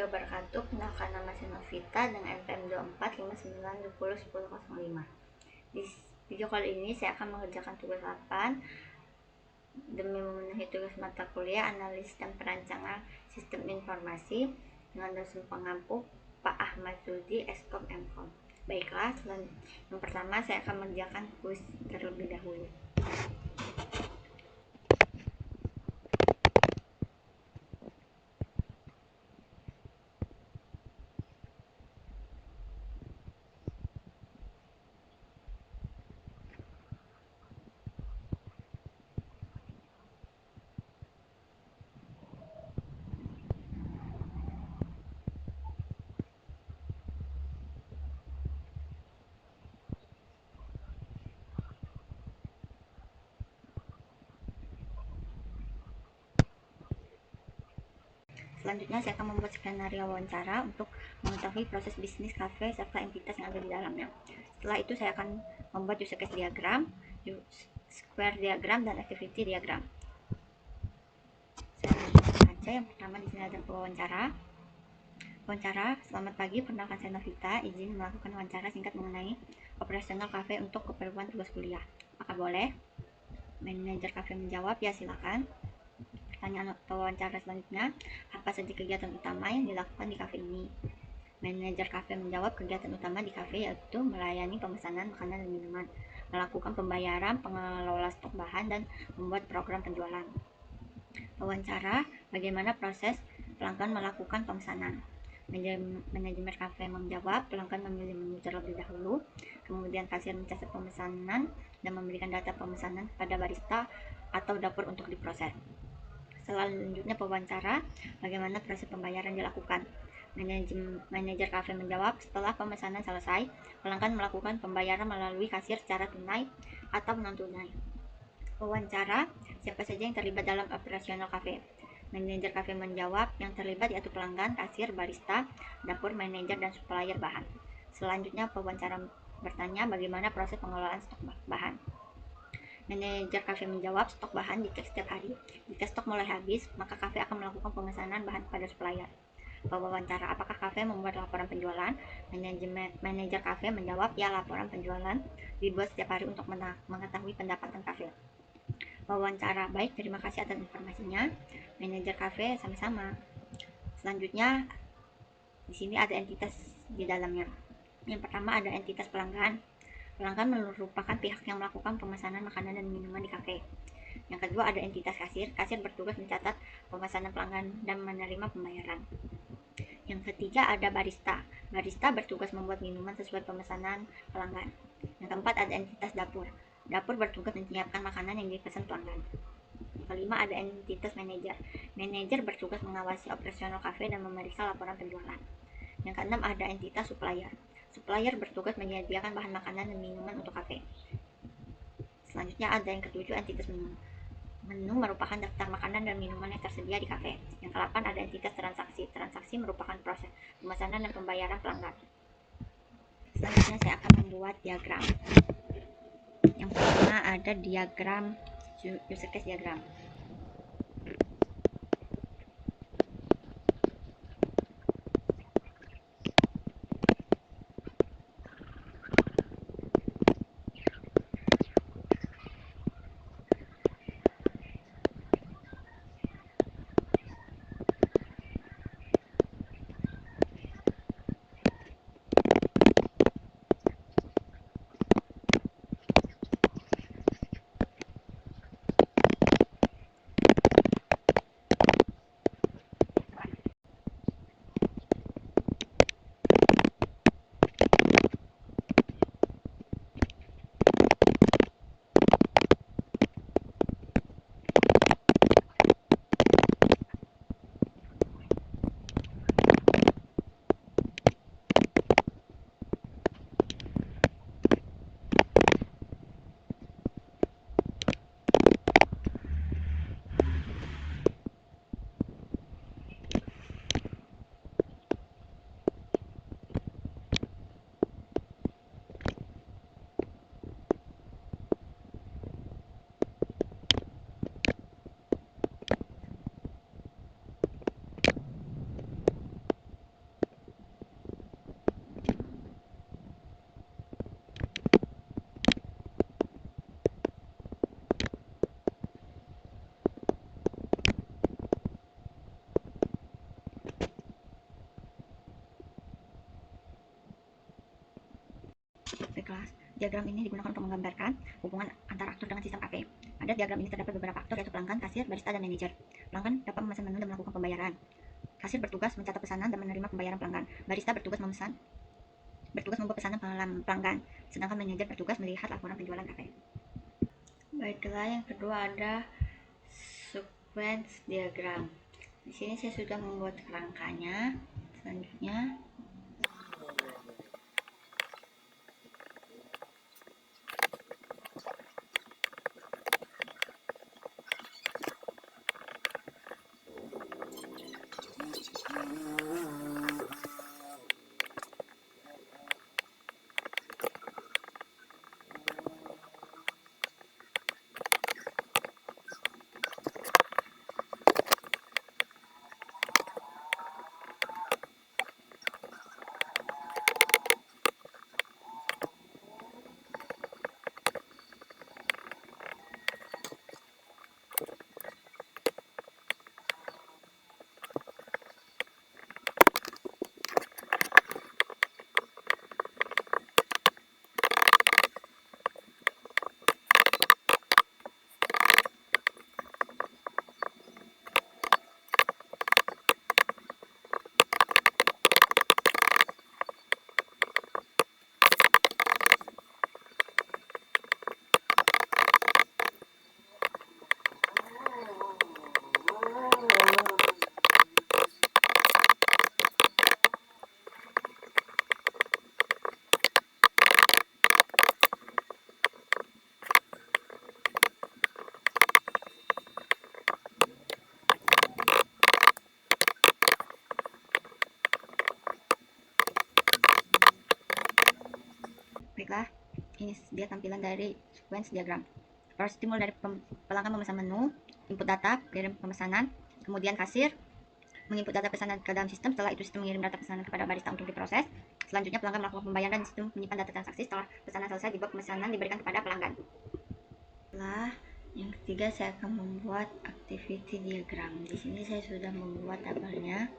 wabarakatuh. Kenalkan, nama saya Novita dengan NPM 2459201005. Di video kali ini saya akan mengerjakan tugas 8 demi memenuhi tugas mata kuliah Analisis dan Perancangan Sistem Informasi dengan dosen pengampu Pak Ahmad Zuldi, Eskom Mkom. Baiklah, yang pertama saya akan mengerjakan kuis terlebih dahulu. Selanjutnya saya akan membuat skenario wawancara untuk mengetahui proses bisnis kafe serta entitas yang ada di dalamnya. Setelah itu saya akan membuat user case diagram, square diagram, dan activity diagram. Saya langsung saja. Yang pertama di sini ada wawancara. Selamat pagi, perkenalkan saya Novita, izin melakukan wawancara singkat mengenai operasional kafe untuk keperluan tugas kuliah. Apakah boleh? Manajer kafe menjawab, ya silakan. Pertanyaan atau wawancara selanjutnya, apa saja kegiatan utama yang dilakukan di kafe ini? Manajer kafe menjawab, kegiatan utama di kafe yaitu melayani pemesanan makanan dan minuman, melakukan pembayaran, pengelola stok bahan, dan membuat program penjualan. Wawancara, bagaimana proses pelanggan melakukan pemesanan? Manajemen kafe menjawab, pelanggan memilih menu terlebih dahulu, kemudian kasir mencatat pemesanan dan memberikan data pemesanan kepada barista atau dapur untuk diproses. Selanjutnya pewawancara, bagaimana proses pembayaran dilakukan? Manajer kafe menjawab, setelah pemesanan selesai, pelanggan melakukan pembayaran melalui kasir secara tunai atau non tunai. Wawancara, siapa saja yang terlibat dalam operasional kafe? Manajer kafe menjawab, yang terlibat yaitu pelanggan, kasir, barista, dapur, manajer, dan supplier bahan. Selanjutnya pewawancara bertanya, bagaimana proses pengelolaan stok bahan? Manajer kafe menjawab, stok bahan dicek setiap hari. Jika stok mulai habis, maka kafe akan melakukan pemesanan bahan kepada supplier. Wawancara, apakah kafe membuat laporan penjualan? Manajer kafe menjawab, ya, laporan penjualan dibuat setiap hari untuk mengetahui pendapatan kafe. Wawancara, baik, terima kasih atas informasinya. Manajer kafe, sama-sama. Selanjutnya, di sini ada entitas di dalamnya. Yang pertama ada entitas pelanggan. Pelanggan merupakan pihak yang melakukan pemesanan makanan dan minuman di kafe. Yang kedua ada entitas kasir. Kasir bertugas mencatat pemesanan pelanggan dan menerima pembayaran. Yang ketiga ada barista. Barista bertugas membuat minuman sesuai pemesanan pelanggan. Yang keempat ada entitas dapur. Dapur bertugas menyiapkan makanan yang dipesan pelanggan. Yang kelima ada entitas manajer. Manajer bertugas mengawasi operasional kafe dan memeriksa laporan penjualan. Yang keenam ada entitas supplier. Supplier bertugas menyediakan bahan makanan dan minuman untuk kafe. Selanjutnya ada yang ketujuh, entitas menu. Menu merupakan daftar makanan dan minuman yang tersedia di kafe. Yang ke-8 ada entitas transaksi. Transaksi merupakan proses pemesanan dan pembayaran pelanggan. Selanjutnya saya akan membuat diagram. Yang pertama ada diagram user case diagram. Diagram ini digunakan untuk menggambarkan hubungan antara aktor dengan sistem kafe. Pada diagram ini terdapat beberapa aktor, yaitu pelanggan, kasir, barista, dan manajer. Pelanggan dapat memesan menu dan melakukan pembayaran. Kasir bertugas mencatat pesanan dan menerima pembayaran pelanggan. Barista bertugas membuat pesanan pelanggan. Sedangkan manajer bertugas melihat laporan penjualan kafe. Baiklah, yang kedua ada sequence diagram. Di sini saya sudah membuat kerangkanya. Selanjutnya baiklah, ini dia tampilan dari sequence diagram. Proses dimulai dari pelanggan memesan menu, input data, kirim pemesanan, kemudian kasir menginput data pesanan ke dalam sistem. Setelah itu sistem mengirim data pesanan kepada barista untuk diproses. Selanjutnya pelanggan melakukan pembayaran dan sistem menyimpan data transaksi. Setelah pesanan selesai, dibuat pemesanan diberikan kepada pelanggan. Setelah yang ketiga, saya akan membuat activity diagram. Di sini saya sudah membuat tabelnya.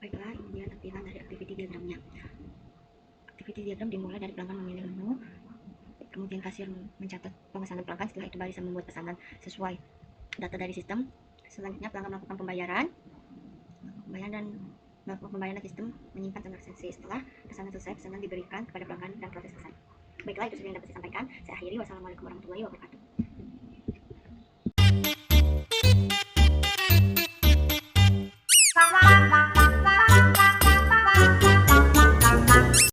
Baiklah, ini dia tampilan dari activity diagramnya. Activity diagram dimulai dari pelanggan memilih menu, kemudian kasir mencatat pemesanan pelanggan. Setelah itu barista membuat pesanan sesuai data dari sistem. Selanjutnya pelanggan melakukan pembayaran dan melakukan pembayaran, sistem menyimpan transaksi. Setelah pesanan selesai, pesanan diberikan kepada pelanggan dan proses selesai. Baiklah, itu saja yang dapat saya sampaikan. Saya akhiri. Wassalamualaikum warahmatullahi wabarakatuh.